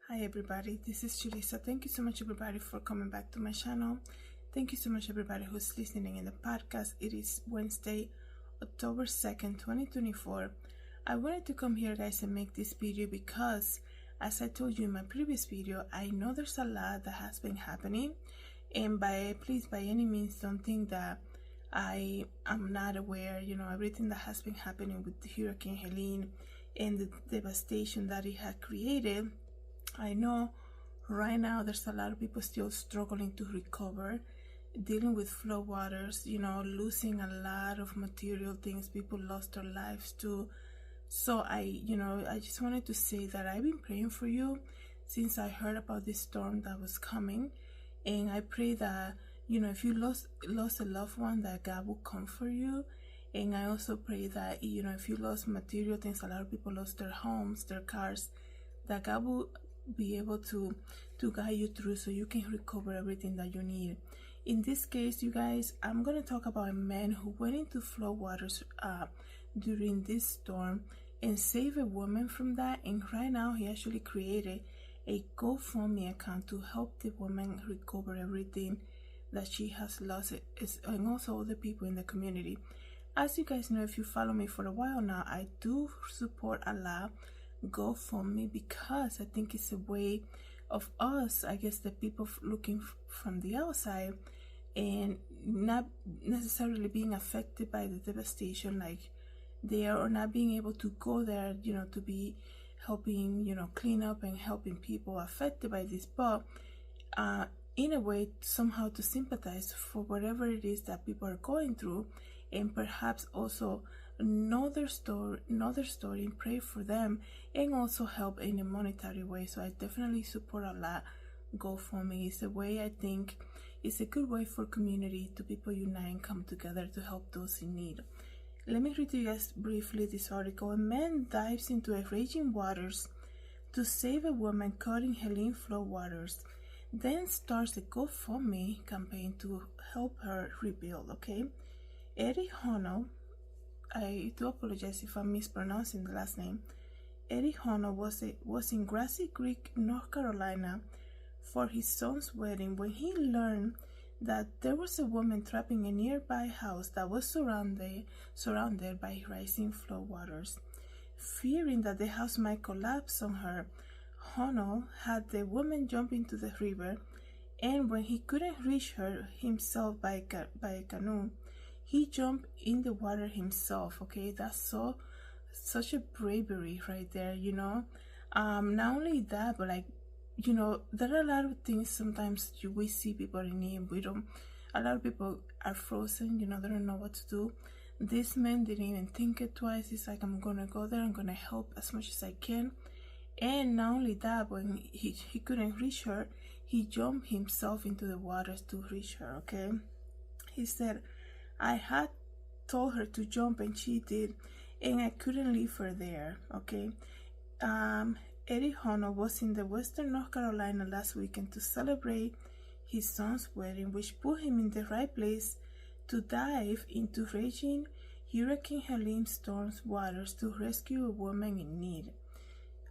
Hi everybody, this is Julissa. Thank you so much everybody for coming back to my channel. Thank you so much everybody who's listening in the podcast. It is Wednesday, October 2nd, 2024. I wanted to come here guys and make this video because as I told you in my previous video, I know there's a lot that has been happening, and please by any means don't think that I am not aware. Everything that has been happening with Hurricane Helene and the devastation that it had created. I know right now there's a lot of people still struggling to recover, dealing with floodwaters, losing a lot of material things. People lost their lives too. So I just wanted to say that I've been praying for you since I heard about this storm that was coming, and I pray that if you lost a loved one, that God will comfort you. And I also pray that if you lost material things, a lot of people lost their homes, their cars, that God will be able to guide you through so you can recover everything that you need. In this case, you guys, I'm going to talk about a man who went into floodwaters during this storm and saved a woman from that. And right now he actually created a GoFundMe account to help the woman recover everything that she has lost, and also other people in the community. As you guys know, if you follow me for a while now, I do support a lot GoFundMe because I think it's a way of us, I guess, the people looking from the outside and not necessarily being affected by the devastation like they are, or not being able to go there, to be helping, clean up and helping people affected by this, but in a way somehow to sympathize for whatever it is that people are going through, and perhaps also know their story and pray for them, and also help in a monetary way. So I definitely support a lot GoFundMe. It's a way, I think it's a good way for community to people unite and come together to help those in need. Let me read to you guys briefly this article. A man dives into a raging waters to save a woman caught in Helene Floodwaters, then starts a GoFundMe campaign to help her rebuild. Okay, Eddie Hunnell, I do apologize if I'm mispronouncing the last name. Eddie Hunnell was in Grassy Creek, North Carolina for his son's wedding when he learned that there was a woman trapped in a nearby house that was surrounded by rising floodwaters. Fearing that the house might collapse on her, Hunnell had the woman jump into the river, and when he couldn't reach her himself by a canoe, he jumped in the water himself. Okay, that's such a bravery right there. Not only that, but there are a lot of things sometimes we see people in need. A lot of people are frozen. They don't know what to do. This man didn't even think it twice. He's like, I'm gonna go there, I'm gonna help as much as I can. And not only that, when he couldn't reach her, he jumped himself into the waters to reach her. Okay, he said, I had told her to jump and she did, and I couldn't leave her there. Okay, Eddie Hunnell was in the western North Carolina last weekend to celebrate his son's wedding, which put him in the right place to dive into raging Hurricane Helene storm's waters to rescue a woman in need.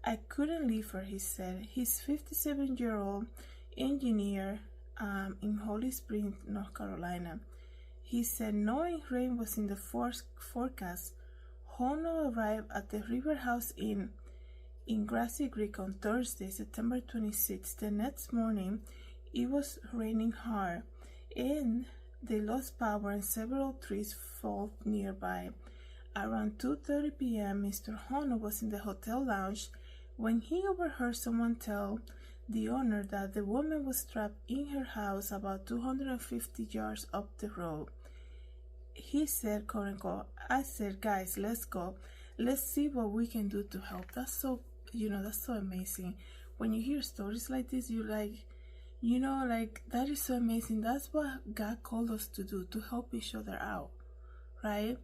I couldn't leave her, he said. He's 57-year-old engineer in Holly Springs, North Carolina. He said knowing rain was in the forecast, Hunnell arrived at the River House Inn in Grassy Creek on Thursday, September 26th. The next morning, it was raining hard, and they lost power and several trees fell nearby. Around 2:30 p.m., Mr. Hunnell was in the hotel lounge when he overheard someone tell the owner that the woman was trapped in her house about 250 yards up the road. He said, quote unquote, I said, guys, let's go. Let's see what we can do to help. That's so amazing. When you hear stories like this, you're like, that is so amazing. That's what God called us to do, to help each other out, right?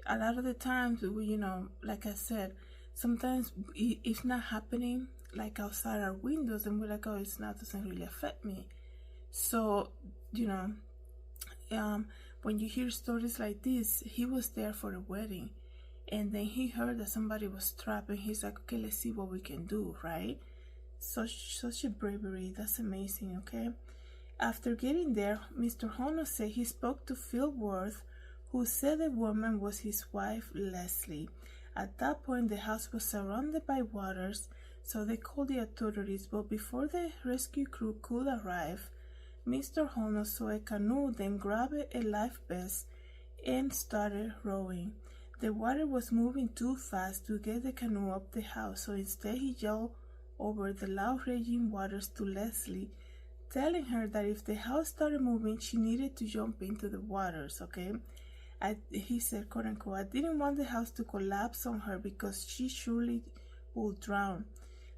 A lot of the times, like I said, sometimes it's not happening like outside our windows, and we're like, oh, doesn't really affect me. So, when you hear stories like this, he was there for a wedding, and then he heard that somebody was trapped, and he's like, okay, let's see what we can do, right? Such a bravery. That's amazing, okay? After getting there, Mr. Hunnell said he spoke to Phil Worth, who said the woman was his wife, Leslie. At that point, the house was surrounded by waters, so they called the authorities, but before the rescue crew could arrive, Mr. Hunnell saw a canoe, then grabbed a life vest and started rowing. The water was moving too fast to get the canoe up the house, so instead he yelled over the loud raging waters to Leslie, telling her that if the house started moving, she needed to jump into the waters, okay? He said, quote unquote, I didn't want the house to collapse on her because she surely would drown.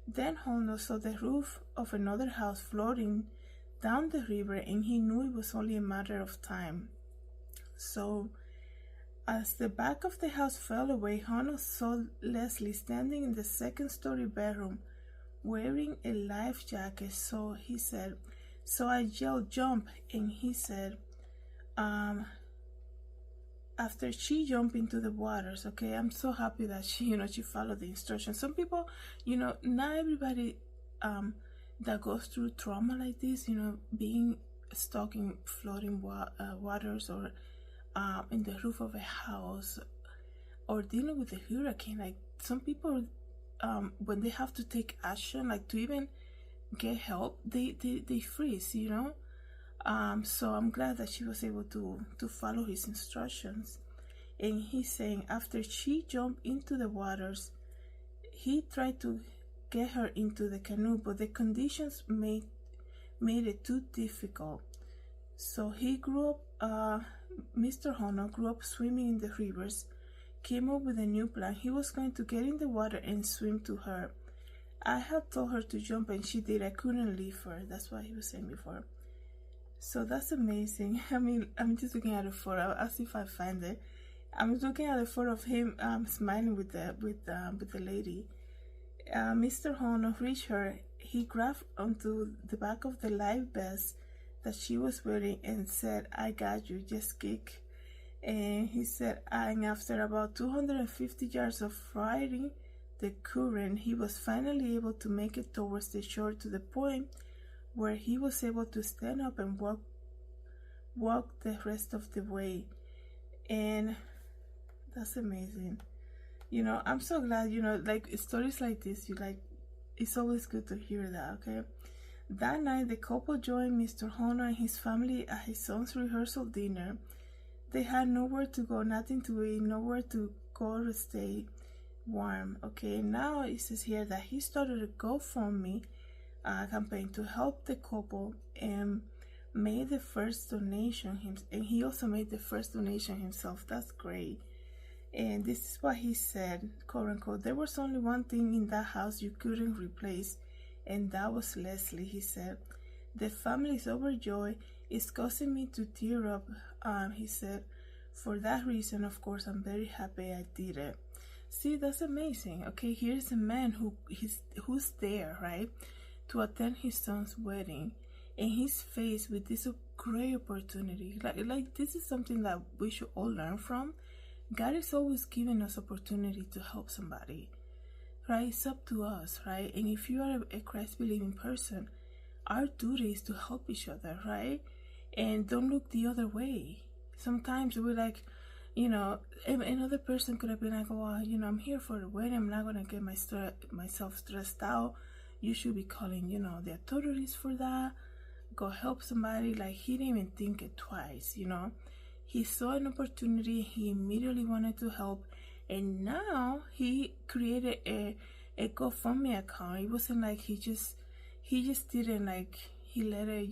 Then Hunnell saw the roof of another house floating down the river, and he knew it was only a matter of time. So, as the back of the house fell away, Hunnell saw Leslie standing in the second-story bedroom wearing a life jacket. So he said, so I yelled, jump, and he said, after she jumped into the waters, okay, I'm so happy that she followed the instructions. Some people, not everybody that goes through trauma like this, being stuck in floating waters or in the roof of a house or dealing with a hurricane, like some people, when they have to take action, like to even get help, they freeze, so I'm glad that she was able to follow his instructions. And he's saying after she jumped into the waters, he tried to get her into the canoe, but the conditions made it too difficult. So he grew up, Mr. Hunnell grew up swimming in the rivers, came up with a new plan. He was going to get in the water and swim to her. I had told her to jump and she did. I couldn't leave her. That's what he was saying before. So that's amazing. I mean, I'm just looking at a photo. I'll see if I find it. I'm looking at a photo of him smiling with the lady. Mr. Hunnell reached her. He grabbed onto the back of the life vest that she was wearing and said, I got you, just kick. And he said, and after about 250 yards of riding the current, he was finally able to make it towards the shore to the point where he was able to stand up and walk the rest of the way. And that's amazing. I'm so glad, like stories like this, it's always good to hear that, okay? That night, the couple joined Mr. Hunnell and his family at his son's rehearsal dinner. They had nowhere to go, nothing to eat, nowhere to go to stay warm, okay? Now it says here that he started a GoFundMe campaign to help the couple and made the first donation and he also made the first donation himself. That's great. And this is what he said, quote unquote, there was only one thing in that house you couldn't replace, and that was Leslie. He said, the family's overjoyed. It's causing me to tear up. He said, for that reason, of course, I'm very happy I did it. See, that's amazing. Okay, here's a man who's there, right, to attend his son's wedding, and he's faced with this great opportunity. Like this is something that we should all learn from. God is always giving us opportunity to help somebody, right? It's up to us, right? And if you are a Christ-believing person, our duty is to help each other, right? And don't look the other way. Sometimes we're like, another person could have been like, oh, I'm here for the wedding. I'm not going to get myself stressed out. You should be calling, the authorities for that. Go help somebody. Like, he didn't even think it twice, He saw an opportunity. He immediately wanted to help. And now he created a GoFundMe account. It wasn't like he just didn't, like, he let it,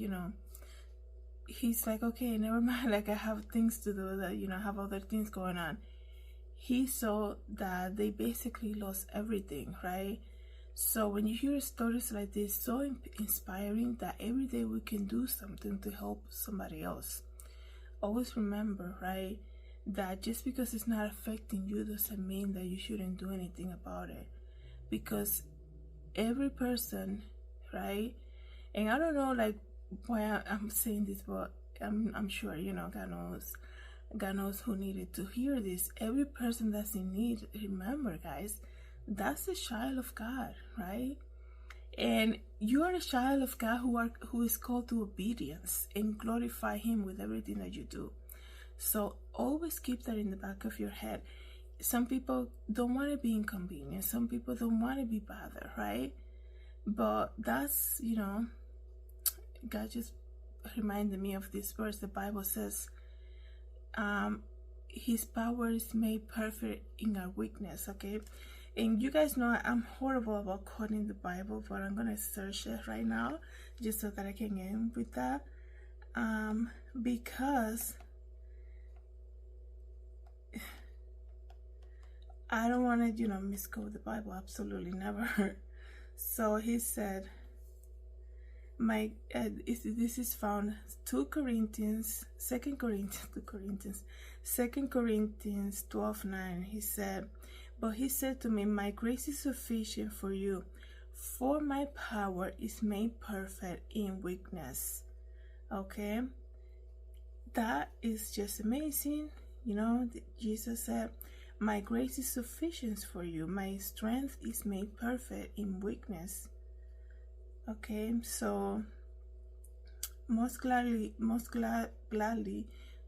he's like, okay, never mind, like I have things to do, that I have other things going on. He saw that they basically lost everything, right? So when you hear stories like this, so inspiring, that every day we can do something to help somebody else. Always remember, right, that just because it's not affecting you doesn't mean that you shouldn't do anything about it. Because every person, right, and I don't know, like, why I'm saying this, but I'm sure, God knows who needed to hear this. Every person that's in need, remember, guys, that's a child of God, right? And you are a child of God who is called to obedience and glorify Him with everything that you do. So always keep that in the back of your head. Some people don't want to be inconvenienced. Some people don't want to be bothered, right? But that's, God just reminded me of this verse. The Bible says, His power is made perfect in our weakness, okay? And you guys know I'm horrible about quoting the Bible, but I'm going to search it right now just so that I can end with that. Because I don't want to, misquote the Bible. Absolutely never. So he said, this is found 2 Corinthians 12:9. He said, but he said to me, my grace is sufficient for you, for my power is made perfect in weakness. Okay, that is just amazing. Jesus said, my grace is sufficient for you, my strength is made perfect in weakness. Okay, so most gladly,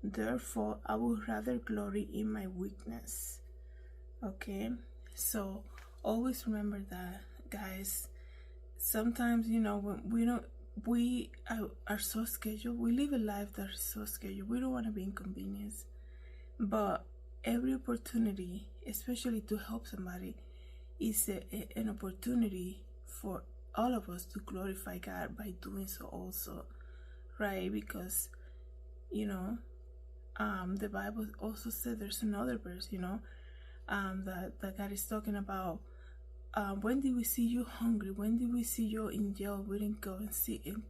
therefore I would rather glory in my weakness. Okay, so always remember that, guys. Sometimes, when we are so scheduled, we live a life that is so scheduled, we don't want to be inconvenienced. But every opportunity, especially to help somebody, is an opportunity for all of us to glorify God by doing so also, right? Because the Bible also said, there's another verse, that God is talking about, when did we see you hungry? When did we see you in jail? We didn't go and see you.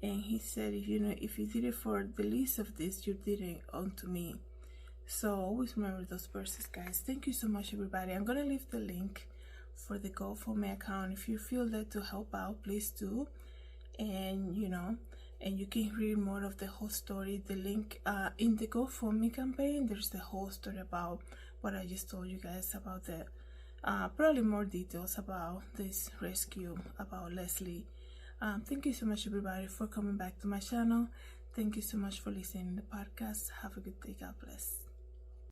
And he said, if you did it for the least of this, you did it unto me. So always remember those verses, guys. Thank you so much, everybody. I'm gonna leave the link for the GoFundMe account. If you feel led to help out, please do. And and you can read more of the whole story. The link in the GoFundMe campaign, there's the whole story about what I just told you guys about the probably more details about this rescue, about Leslie. Thank you so much, everybody, for coming back to my channel. Thank you so much for listening to the podcast. Have a good day. God bless.